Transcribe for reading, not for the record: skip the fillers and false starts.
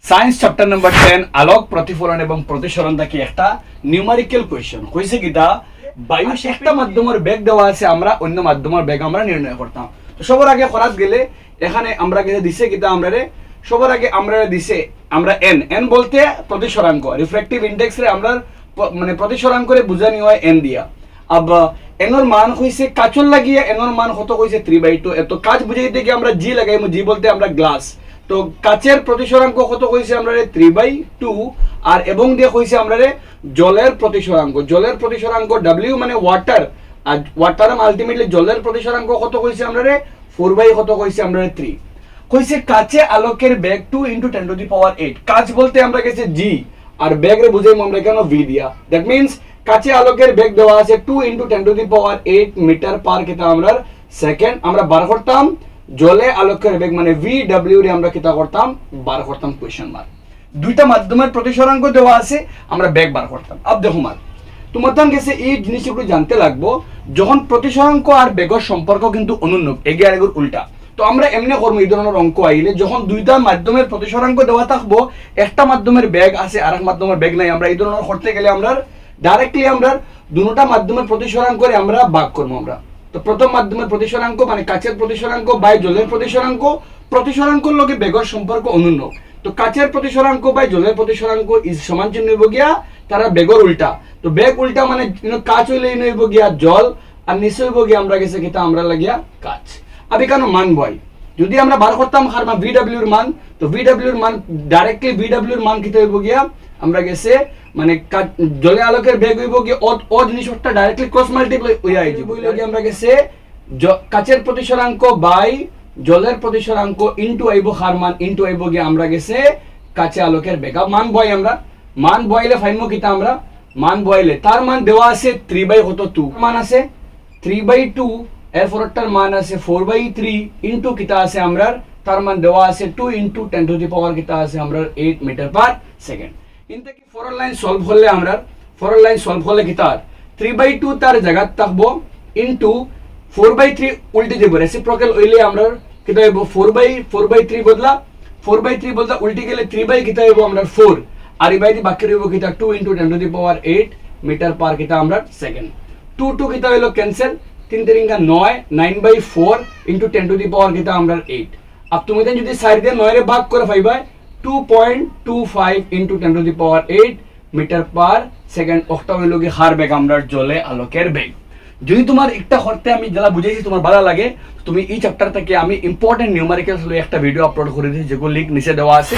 Science chapter number 10 আলোক প্রতিফলন এবং প্রতিসরণ থেকে একটা নিউমেরিক্যাল কোয়েশ্চন কইছে কিটা বায়ু একটা মাধ্যমের বেগ দেওয়া আছে আমরা অন্য মাধ্যমের বেগ আমরা নির্ণয় করতাম। তো সবার আগে খরাত গেলে এখানে আমরা গেছে দিছে কিটা আমরা সবার আগে আমরা দিছে আমরা এন এন বলতে প্রতিসরাঙ্ক রিফ্র্যাক্টিভ ইনডেক্স রে আমরা মানে প্রতিসরাঙ্ক করে বুঝানি হয় এন দিয়া। अब এনর মান হইছে কাচল লাগিয়ে এনর মান কত হইছে 3/2। এত কাচ বুঝাইতে কি আমরা জি লাগাইমু, জি বলতে আমরা গ্লাস। তো কাচের প্রতিসরাঙ্ক কত হইছে আমরা 3/2 আর এবং দিয়ে হইছে আমরা জলের প্রতিসরাঙ্ক। জলের প্রতিসরাঙ্ক W মানে ওয়াটার, আর ওয়াটার আলটিমেটলি জলের প্রতিসরাঙ্ক কত হইছে আমরা 4/, কত হইছে আমরা 3। কইছে কাচে আলোকের বেগ 2 × 10⁸। কাচ বলতে আমরা গেছে জি আর বেগ রে বুঝাইমু আমরা কেন ভি দিয়া। দ্যাট মিন্স কাচে আলোকের বেগ দেওয়া আছে 2 × 10⁸ মিটার পার কিতা আমরা সেকেন্ড। আমরা বার করতাম জলে আলোকের বেগ মানে VW রে আমরা কিতা করতাম বার করতাম কোয়েশ্চন মার্ক। দুইটা মাধ্যমের প্রতিসরাঙ্ক দেওয়া আছে আমরা বেগ বার করতাম। আব দেখো মার তোমার গেছে এই জিনিসগুলো জানতে লাগবো যখন প্রতিসরাঙ্ক আর বেগের সম্পর্ক কিন্তু অনুন্নক এগে আরেগর উল্টা। তো আমরা এমনি করবো এই ধরনের অঙ্ক আইলে যখন দুইটা মাধ্যমের প্রতিসরাঙ্ক দেওয়া থাকবো একটা মাধ্যমের বেগ আছে আর এক মাধ্যমের বেগ নাই, আমরা এই ধরনের করতে গেলে আমরা ডাইরেক্টলি আমরা দুটোটা মাধ্যমের প্রতিসরাঙ্ক করে আমরা ভাগ করবো আমরা। তো প্রথম মাধ্যমের প্রতিসরাঙ্ক মানে কাচের প্রতিসরাঙ্ক বাই জলের প্রতিসরাঙ্ক, প্রতিসরাঙ্কর লগে বেগের সম্পর্ক অনুন্য। তো কাচের প্রতিসরাঙ্ক বাই জলের প্রতিসরাঙ্ক ইজ সমান চিহ্ন হইব গিয়া তারা বেগের উল্টা। তো বেগ উল্টা মানে কাচ হইলে হইব গিয়া জল আর নিচে হইব গিয়া আমরা গেছে কিতা আমরা লাগিয়া কাচ। আবি কেন মান বই যদি আমরা বার করতাম হার মান VW এর মান, তো VW এর মান ডাইরেক্টলি VW এর মান কিতা হইব গিয়া আমরা গেছে মানে জলে আলোকের বেগ হইব গিয়া ও জিনিসটা ডাইরেক্টলি ক্রস মাল্টিপ্লাই হইয়া যাইব হইল গিয়া আমরা গেছে কাচের প্রতিসরাঙ্ক বাই জলের প্রতিসরাঙ্ক ইনটু আইব হার মান ইনটু আইব গিয়া আমরা গেছে কাচে আলোকের বেগ। মান বই আমরা মান বইলে ফাইমো কিতা আমরা মান বইলে তার মান দেওয়া আছে 3/2 মান আছে 3/2 এর ফরটার মান আছে 4/3 ইনটু কিতা আছে আমরা তার মান দেওয়া আছে 2 × 10⁻⁴ কিতা আছে আমরা 8 মিটার পার সেকেন্ড। ইনতে কি ফোর লাইন সলভ করলে আমরা ফোর লাইন সলভ করলে কিতা 3/2 তার জায়গা থাকবো ইনটু 4/3 উল্টে যাব রেসিপ্রোকাল হইলে আমরা কিতা হইব 4/3 বদলা 4/3 বদলা উল্টে গেলে 3 কিতা হইব আমরা 4 আর এই বাইদি বাকি রইব কিতা 2 × 10⁸ মিটার পার কিতা আমরা সেকেন্ড। 2 কিতা হইলো ক্যান্সেল 3 × 9 9/4 × 10⁻⁴ কিতা আমরা 8। अब তুমি যদি 4 দিয়ে 9 রে ভাগ করে পাইবা 2.25 × 10⁸ মিটার পার সেকেন্ড। অক্টা হইল কি হার বেগ আমরা জলে আলোকের বেগ। যদি তোমার একটা করতে আমি যারা বুঝাইছি তোমার ভালো লাগে তুমি এই চ্যাপ্টার থেকে আমি ইম্পর্টেন্ট নিউমেরিক্যালস লই একটা ভিডিও আপলোড করে দিয়েছি যেগুলো লিংক নিচে দেওয়া আছে।